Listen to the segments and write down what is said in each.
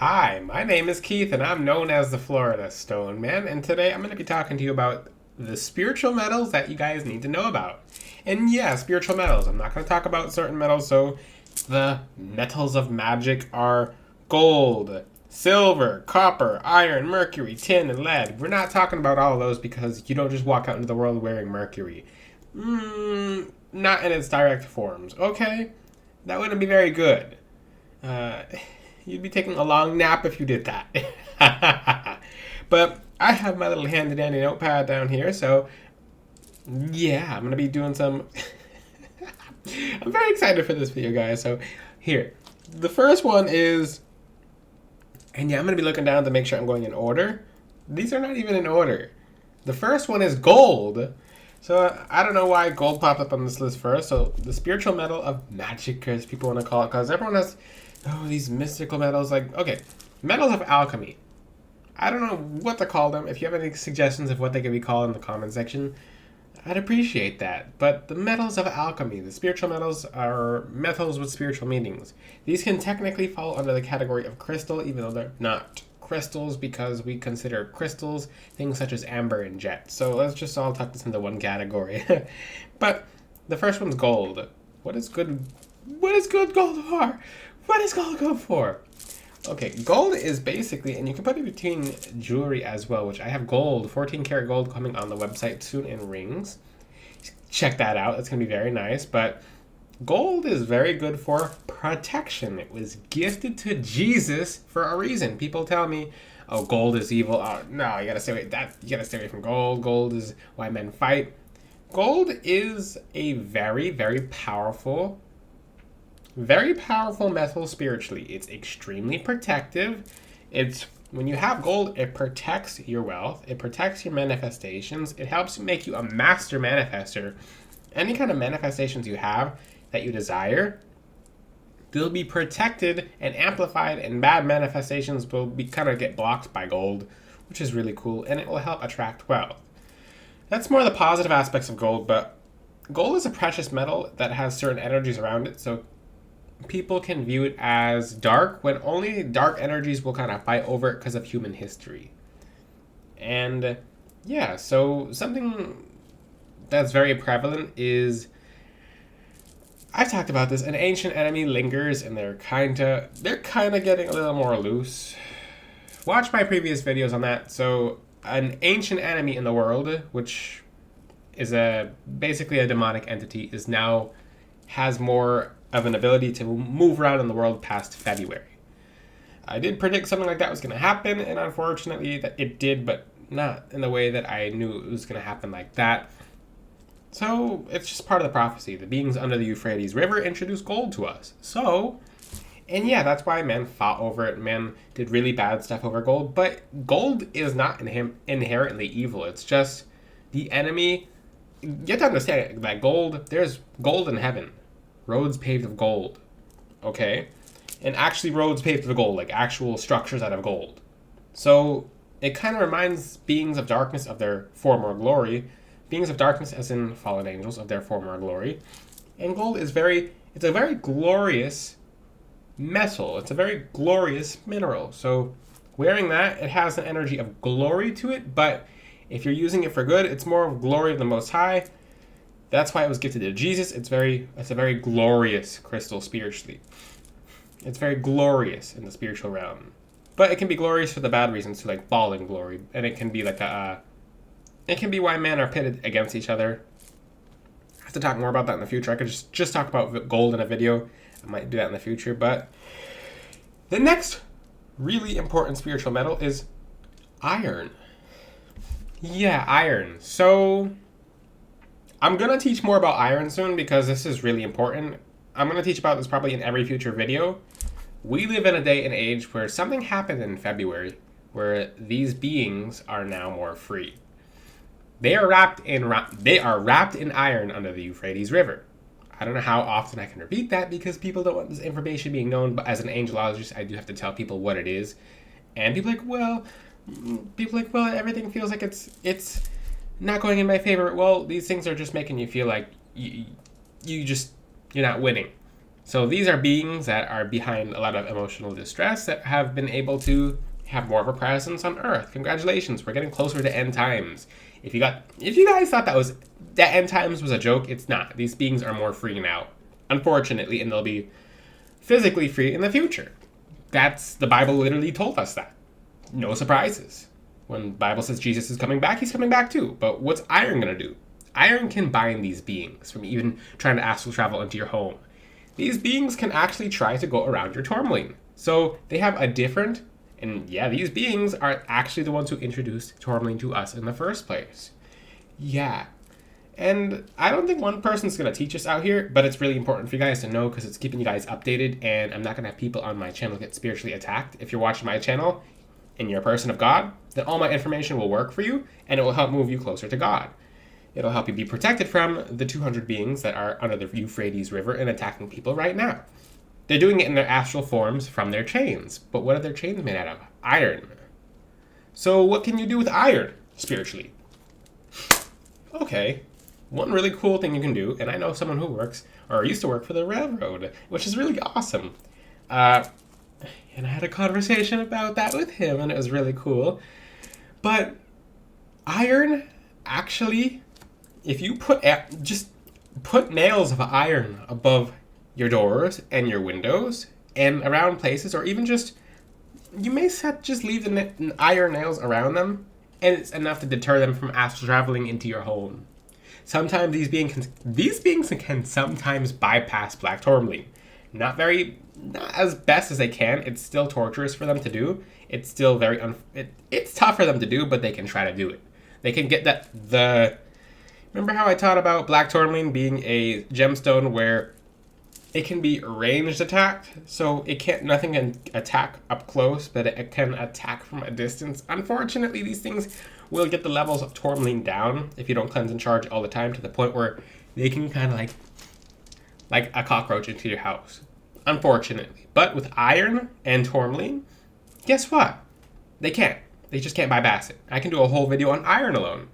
Hi, my name is Keith and I'm known as the Florida Stone Man, and today I'm going to be talking to you about the spiritual metals that you guys need to know about. And yeah, spiritual metals. I'm not going to talk about certain metals, so the metals of magic are gold, silver, copper, iron, mercury, tin, and lead. We're not talking about all of those because you don't just walk out into the world wearing mercury. Not in its direct forms, okay? That wouldn't be very good. Uh, You'd be taking a long nap if you did that. But I have my little handy dandy notepad down here, so yeah, I'm gonna be doing some. I'm very excited for this video, guys. So here, the first one is, and yeah, I'm gonna be looking down to make sure I'm going in order. These are not even in order. The first one is gold. So I don't know why gold popped up on this list first. So the spiritual metal of magic, as people want to call it, because everyone has these mystical metals. Like, okay, metals of alchemy. I don't know what to call them. If you have any suggestions of what they could be called in the comment section, I'd appreciate that. But the metals of alchemy, the spiritual metals, are metals with spiritual meanings. These can technically fall under the category of crystal, even though they're not crystals, because we consider crystals things such as amber and jet. So let's just all tuck this into one category. But the first one's gold. What is good? What is good gold for? What is gold good for? Okay, gold is basically, and you can put it between jewelry as well, which I have gold, 14 karat gold coming on the website soon in rings. Check that out. It's going to be very nice. But gold is very good for protection. It was gifted to Jesus for a reason. People tell me, "Oh, gold is evil." Oh, no, you gotta stay away. You gotta stay away from gold. Gold is why men fight. Gold is a very, very powerful metal spiritually. It's extremely protective. It's when you have gold, it protects your wealth. It protects your manifestations. It helps make you a master manifester. Any kind of manifestations you have that you desire, they'll be protected and amplified, and bad manifestations will be kind of get blocked by gold, which is really cool, and it will help attract wealth. That's more the positive aspects of gold, but gold is a precious metal that has certain energies around it, so people can view it as dark when only dark energies will kind of fight over it because of human history. And yeah, so something that's very prevalent is, I've talked about this, an ancient enemy lingers and they're kind of getting a little more loose. Watch my previous videos on that. So an ancient enemy in the world, which is basically a demonic entity, is now has more of an ability to move around in the world past February. I did predict something like that was going to happen, and unfortunately that it did, but not in the way that I knew it was going to happen like that. So it's just part of the prophecy. The beings under the Euphrates River introduced gold to us. So, and yeah, that's why men fought over it. Men did really bad stuff over gold, but gold is not inherently evil. It's just the enemy. You have to understand that gold, there's gold in heaven. Roads paved of gold, okay? And actually roads paved with gold, like actual structures out of gold. So it kind of reminds beings of darkness of their former glory. Beings of darkness, as in fallen angels, of their former glory. And gold is it's a very glorious metal. It's a very glorious mineral. So wearing that, it has an energy of glory to it, but if you're using it for good, it's more of glory of the Most High. That's why it was gifted to Jesus. It's a very glorious crystal spiritually. It's very glorious in the spiritual realm. But it can be glorious for the bad reasons too, like fallen glory. And it can be like it can be why men are pitted against each other. I have to talk more about that in the future. I could just talk about gold in a video. I might do that in the future. But the next really important spiritual metal is iron. Yeah, iron. So I'm going to teach more about iron soon because this is really important. I'm going to teach about this probably in every future video. We live in a day and age where something happened in February where these beings are now more free. They are wrapped in iron under the Euphrates River. I don't know how often I can repeat that because people don't want this information being known, but as an angelologist, I do have to tell people what it is. And people are like, well, everything feels like it's not going in my favor. Well, these things are just making you feel like you're not winning. So these are beings that are behind a lot of emotional distress that have been able to have more of a presence on Earth. Congratulations, we're getting closer to end times. If you guys thought that end times was a joke, it's not. These beings are more free now, unfortunately, and they'll be physically free in the future. The Bible literally told us that. No surprises. When the Bible says Jesus is coming back, he's coming back too. But what's iron gonna do? Iron can bind these beings from even trying to astral travel into your home. These beings can actually try to go around your tourmaline. So they have a different, and yeah, these beings are actually the ones who introduced tourmaline to us in the first place. Yeah. And I don't think one person's going to teach us out here, but it's really important for you guys to know because it's keeping you guys updated, and I'm not going to have people on my channel get spiritually attacked. If you're watching my channel and you're a person of God, then all my information will work for you, and it will help move you closer to God. It'll help you be protected from the 200 beings that are under the Euphrates River and attacking people right now. They're doing it in their astral forms from their chains. But what are their chains made out of? Iron. So what can you do with iron spiritually? Okay. One really cool thing you can do, and I know someone who works or used to work for the railroad, which is really awesome. And I had a conversation about that with him, and it was really cool. But iron, actually, if you just put nails of iron above your doors and your windows and around places, or even just, you may just leave the iron nails around them, and it's enough to deter them from astral traveling into your home. Sometimes these beings can sometimes bypass black tourmaline. Not as best as they can. It's still torturous for them to do. It's still it's tough for them to do, but they can try to do it. They can get remember how I taught about black tourmaline being a gemstone where it can be ranged attacked, so nothing can attack up close, but it can attack from a distance. Unfortunately, these things will get the levels of tourmaline down if you don't cleanse and charge all the time, to the point where they can kind of like a cockroach into your house. Unfortunately. But with iron and tourmaline, guess what? They can't. They just can't bypass it. I can do a whole video on iron alone.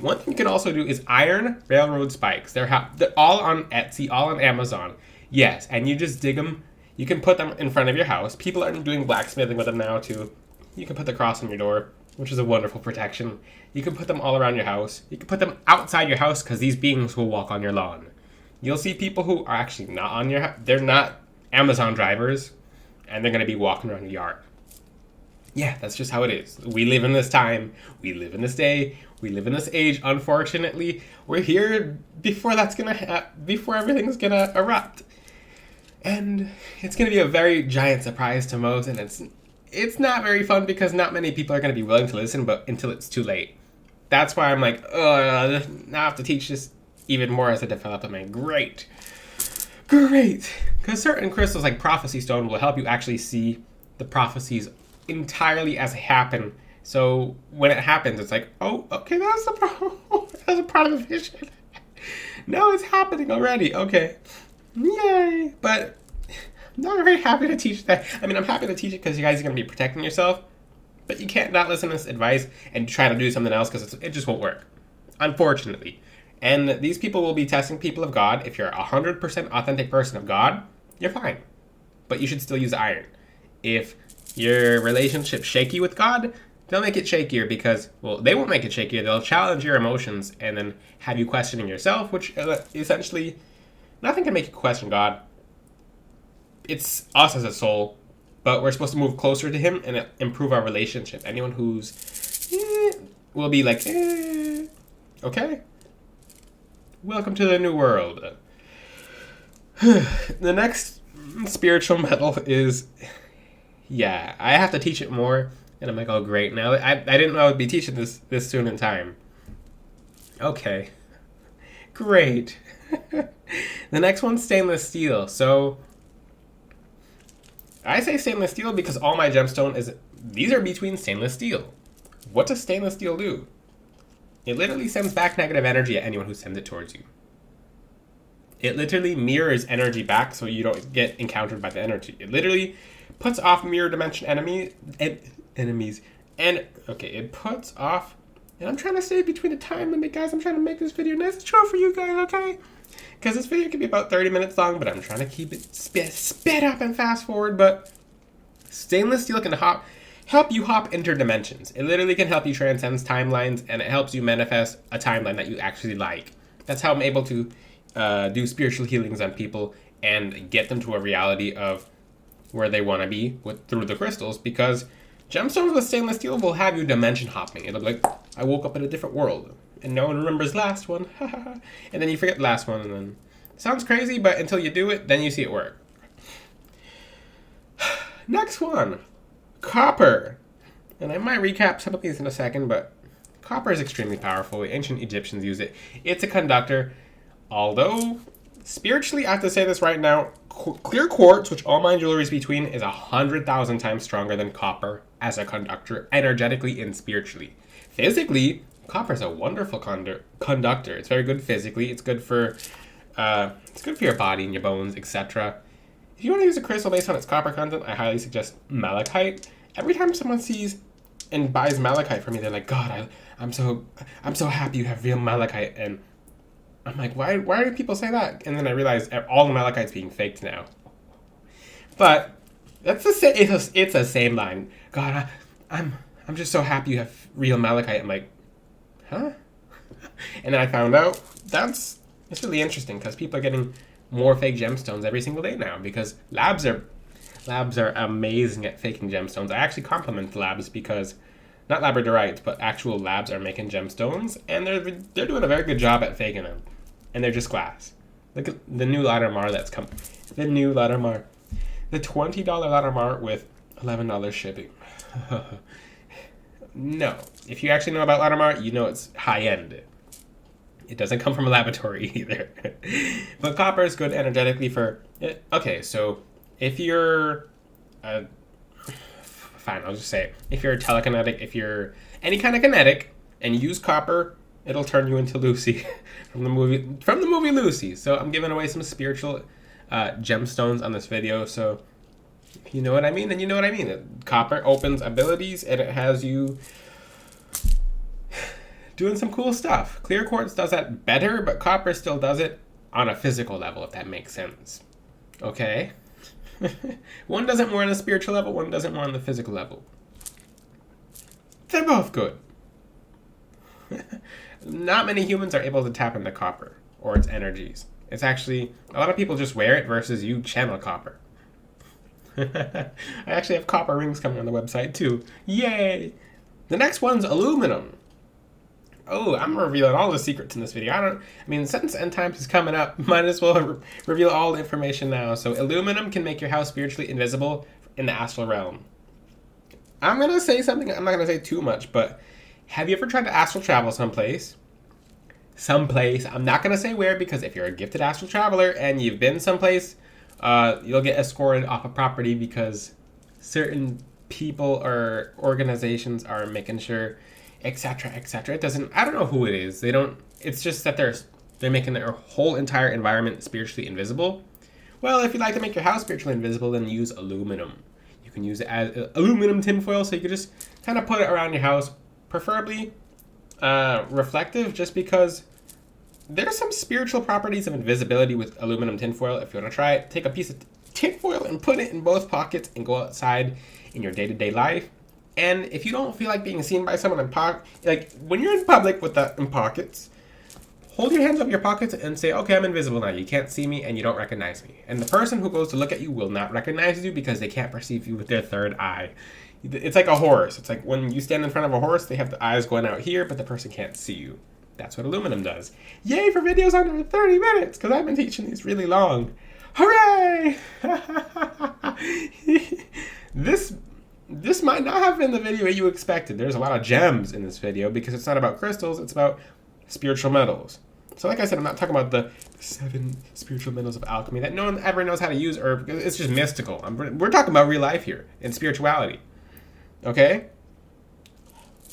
One thing you can also do is iron railroad spikes. They're all on Etsy, all on Amazon. Yes, and you just dig them. You can put them in front of your house. People are doing blacksmithing with them now too. You can put the cross on your door, which is a wonderful protection. You can put them all around your house. You can put them outside your house because these beings will walk on your lawn. You'll see people who are actually not on your house. They're not Amazon drivers, and they're going to be walking around your yard. Yeah, that's just how it is. We live in this time. We live in this day. We live in this age. Unfortunately, we're here before before everything's going to erupt. And it's going to be a very giant surprise to most, and it's not very fun because not many people are going to be willing to listen, but until it's too late. That's why I'm like, now I have to teach this even more as I develop. I'm like, great. Because certain crystals like Prophecy Stone will help you actually see the prophecies entirely as they happen. So when it happens, it's like, oh, okay, that's the problem. That's a part of the vision. No, it's happening already. Okay. Yay. But I'm not very happy to teach that. I mean, I'm happy to teach it because you guys are going to be protecting yourself. But you can't not listen to this advice and try to do something else because it just won't work. Unfortunately. And these people will be testing people of God. If you're a 100% authentic person of God, you're fine. But you should still use iron. If your relationship's shaky with God, they'll make it shakier because, well, they won't make it shakier. They'll challenge your emotions and then have you questioning yourself, which essentially, nothing can make you question God. It's us as a soul, but we're supposed to move closer to Him and improve our relationship. Anyone who's will be like, okay. Welcome to the new world. The next spiritual metal is, yeah, I have to teach it more. And I'm like, oh, great. Now, I didn't know I would be teaching this soon in time. Okay. Great. The next one's stainless steel. So, I say stainless steel because all my gemstone these are between stainless steel. What does stainless steel do? It literally sends back negative energy at anyone who sends it towards you. It literally mirrors energy back so you don't get encountered by the energy. It literally puts off mirror dimension enemies. And, okay, it puts off... And I'm trying to stay between the time limit, guys. I'm trying to make this video nice and short for you guys, okay? because this video can be about 30 minutes long, but I'm trying to keep it sped up and fast forward. But stainless steel can help you hop interdimensions. It literally can help you transcend timelines, and it helps you manifest a timeline that you actually like. That's how I'm able to do spiritual healings on people and get them to a reality of where they want to be through the crystals, because gemstones with stainless steel will have you dimension hopping. It'll be like, I woke up in a different world, and no one remembers the last one. And then you forget the last one, and then it sounds crazy, but until you do it, then you see it work. Next one, copper. And I might recap some of these in a second, but copper is extremely powerful. Ancient Egyptians use it. It's a conductor. Although, spiritually, I have to say this right now, clear quartz, which all my jewelry is between, is 100,000 times stronger than copper as a conductor, energetically and spiritually. Physically, copper is a wonderful conductor. It's very good physically. It's good for your body and your bones, etc. If you want to use a crystal based on its copper content, I highly suggest malachite. Every time someone sees and buys malachite from me, they're like, God, I'm so happy you have real malachite. And I'm like, why do people say that? And then I realized all the malachite's being faked now. But that's the same. It's the same line. God, I'm just so happy you have real malachite. I'm like, huh? And then I found out it's really interesting, because people are getting more fake gemstones every single day now, because labs are amazing at faking gemstones. I actually compliment the labs, because not labradorites, but actual labs are making gemstones, and they're doing a very good job at faking them. And they're just glass. Look at the new Laudamar that's come. The new Laudamar. The $20 Laudamar with $11 shipping. No. If you actually know about Laudamar, you know it's high-end. It doesn't come from a laboratory either. But copper is good energetically for... Okay, so if you're... fine, I'll just say it. If you're a telekinetic, if you're any kind of kinetic, and you use copper, it'll turn you into Lucy from the movie Lucy. So I'm giving away some spiritual gemstones on this video. So if you know what I mean, then you know what I mean. Copper opens abilities, and it has you doing some cool stuff. Clear quartz does that better, but copper still does it on a physical level, if that makes sense. Okay? One does it more on a spiritual level, one does it more on the physical level. They're both good. Not many humans are able to tap into copper or its energies. It's actually, a lot of people just wear it versus you channel copper. I actually have copper rings coming on the website too. Yay! The next one's aluminum. Oh, I'm revealing all the secrets in this video. Since end times is coming up, might as well reveal all the information now. So aluminum can make your house spiritually invisible in the astral realm. I'm going to say something, I'm not going to say too much, but have you ever tried to astral travel someplace? I'm not going to say where, because if you're a gifted astral traveler and you've been someplace, you'll get escorted off a property because certain people or organizations are making sure, etc., etc. I don't know who it is. It's just that they're making their whole entire environment spiritually invisible. Well, if you'd like to make your house spiritually invisible, then use aluminum. You can use it as aluminum tinfoil, so you can just kind of put it around your house, preferably reflective, just because there's some spiritual properties of invisibility with aluminum tinfoil. If you want to try it, take a piece of tinfoil and put it in both pockets and go outside in your day-to-day life. And if you don't feel like being seen by someone when you're in public with that in pockets, hold your hands up your pockets and say, okay, I'm invisible now. You can't see me and you don't recognize me. And the person who goes to look at you will not recognize you because they can't perceive you with their third eye. It's like a horse. It's like when you stand in front of a horse, they have the eyes going out here, but the person can't see you. That's what aluminum does. Yay for videos under 30 minutes, because I've been teaching these really long. Hooray! This might not have been the video you expected. There's a lot of gems in this video because it's not about crystals, it's about spiritual metals. So like I said, I'm not talking about the 7 spiritual metals of alchemy that no one ever knows how to use, or it's just mystical. We're talking about real life here and spirituality. Okay?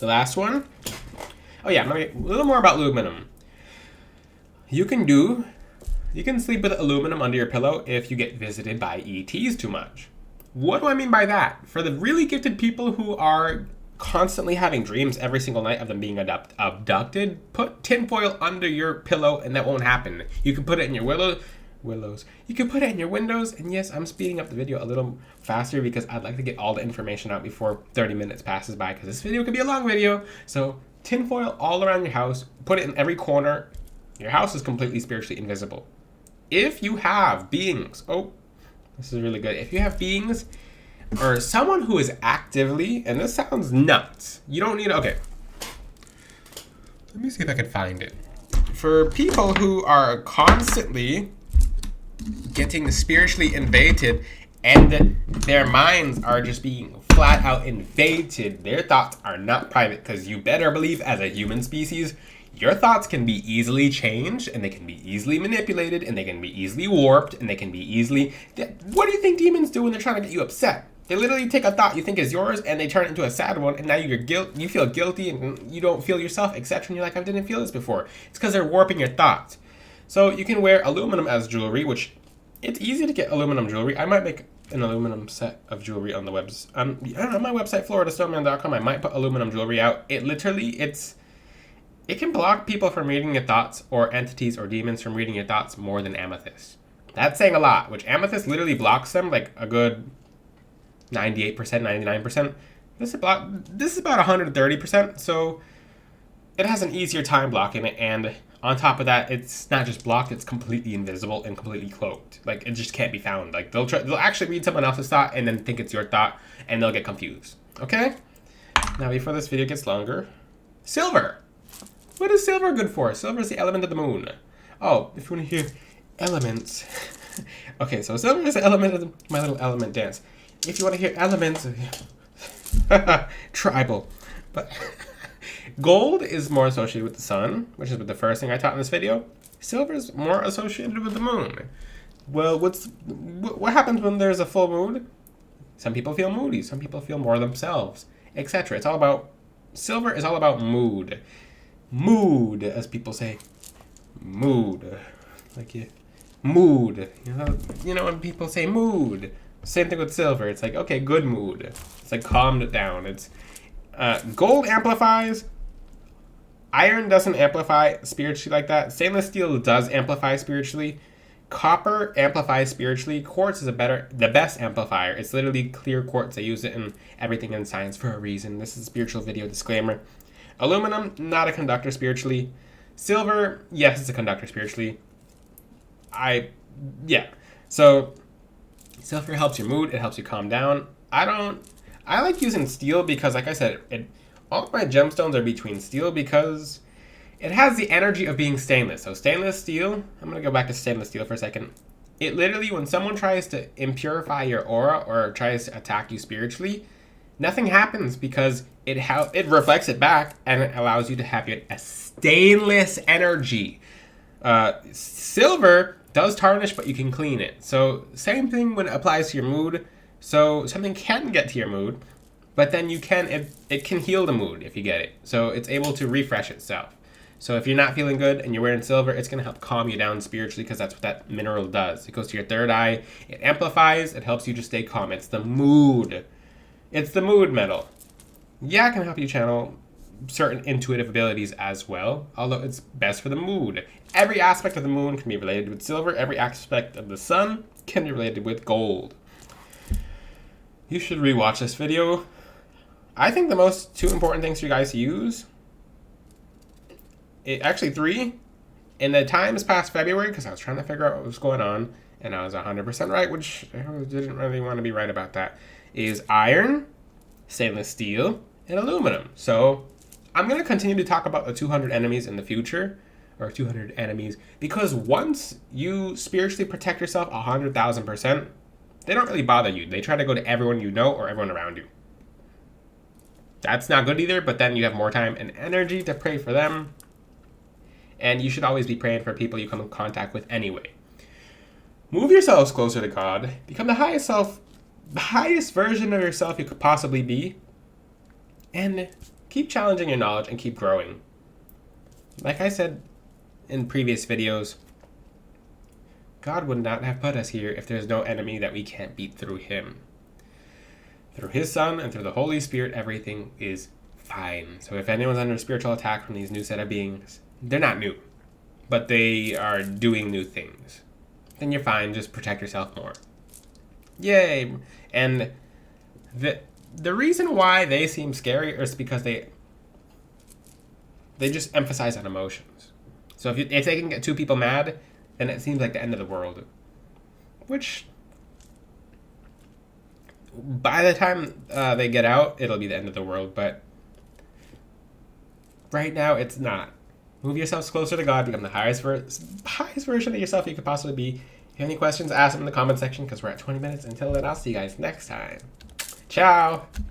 The last one. Oh yeah, a little more about aluminum. You can sleep with aluminum under your pillow if you get visited by ETs too much. What do I mean by that? For the really gifted people who are constantly having dreams every single night of them being abducted, put tinfoil under your pillow and that won't happen. You can put it in your willows. You can put it in your windows. And yes, I'm speeding up the video a little faster because I'd like to get all the information out before 30 minutes passes by, because this video could be a long video. So tinfoil all around your house, put it in every corner. Your house is completely spiritually invisible. If you have beings, oh, this is really good. If you have beings or someone who is actively, and this sounds nuts, you don't need, okay. Let me see if I can find it. For people who are constantly getting spiritually invaded and their minds are just being flat out invaded, their thoughts are not private, because you better believe as a human species, your thoughts can be easily changed, and they can be easily manipulated, and they can be easily warped, and they can be easily... What do you think demons do when they're trying to get you upset? They literally take a thought you think is yours, and they turn it into a sad one, and now you feel guilty, and you don't feel yourself, etc. And you're like, I didn't feel this before. It's because they're warping your thoughts. So you can wear aluminum as jewelry, which it's easy to get aluminum jewelry. I might make an aluminum set of jewelry on the webs. On my website, FloridaStoneman.com, I might put aluminum jewelry out. It can block people from reading your thoughts, or entities or demons from reading your thoughts, more than amethyst. That's saying a lot, which amethyst literally blocks them like a good 98%, 99%. This is about 130%, so it has an easier time blocking it, and on top of that, it's not just blocked, it's completely invisible and completely cloaked. Like, it just can't be found. Like, they'll actually read someone else's thought and then think it's your thought, and they'll get confused. Okay? Now, before this video gets longer, silver. What is silver good for? Silver is the element of the moon. Oh, if you want to hear elements. Okay, so silver is the element of my little element dance. If you want to hear elements, tribal. But gold is more associated with the sun, which is the first thing I taught in this video. Silver is more associated with the moon. Well, what happens when there's a full moon? Some people feel moody. Some people feel more themselves, etc. It's all about, silver is all about mood. Mood, as people say. Mood. Like, yeah. Mood. You know when people say mood. Same thing with silver. It's like, okay, good mood. It's like calmed it down. It's gold amplifies. Iron doesn't amplify spiritually like that. Stainless steel does amplify spiritually. Copper amplifies spiritually. Quartz is the best amplifier. It's literally clear quartz. I use it in everything in science for a reason. This is a spiritual video disclaimer. Aluminum, not a conductor spiritually. Silver, yes, it's a conductor spiritually. So silver helps your mood. It helps you calm down. I like using steel because, like I said, all of my gemstones are between steel because it has the energy of being stainless. So stainless steel, I'm going to go back to stainless steel for a second. It literally, when someone tries to impurify your aura or tries to attack you spiritually, nothing happens because it reflects it back and it allows you to have a stainless energy. Silver does tarnish, but you can clean it. So same thing when it applies to your mood. So something can get to your mood, but then it can heal the mood if you get it. So it's able to refresh itself. So if you're not feeling good and you're wearing silver, it's going to help calm you down spiritually because that's what that mineral does. It goes to your third eye. It amplifies. It helps you just stay calm. It's the mood. It's the mood metal. Yeah, it can help you channel certain intuitive abilities as well, although it's best for the mood. Every aspect of the moon can be related with silver. Every aspect of the sun can be related with gold. You should rewatch this video. I think the two important things for you guys to use, actually 3, in the times past February, because I was trying to figure out what was going on, and I was 100% right, which I didn't really want to be right about that, is iron, stainless steel, and aluminum. So I'm going to continue to talk about the 200 enemies in the future, or 200 enemies, because once you spiritually protect yourself 100,000%, they don't really bother you. They try to go to everyone you know or everyone around you. That's not good either, but then you have more time and energy to pray for them. And you should always be praying for people you come in contact with anyway. Move yourselves closer to God. Become the highest version of yourself you could possibly be. And keep challenging your knowledge and keep growing. Like I said in previous videos, God would not have put us here if there's no enemy that we can't beat through him. through his Son and through the Holy Spirit, everything is fine. So if anyone's under spiritual attack from these new set of beings, they're not new, but they are doing new things. Then you're fine. Just protect yourself more. Yay! And the reason why they seem scary is because they just emphasize on emotions. So if they can get two people mad, then it seems like the end of the world. Which, by the time they get out, it'll be the end of the world. But right now, it's not. Move yourselves closer to God. Become the highest version of yourself you could possibly be. If you have any questions, ask them in the comment section because we're at 20 minutes. Until then, I'll see you guys next time. Ciao!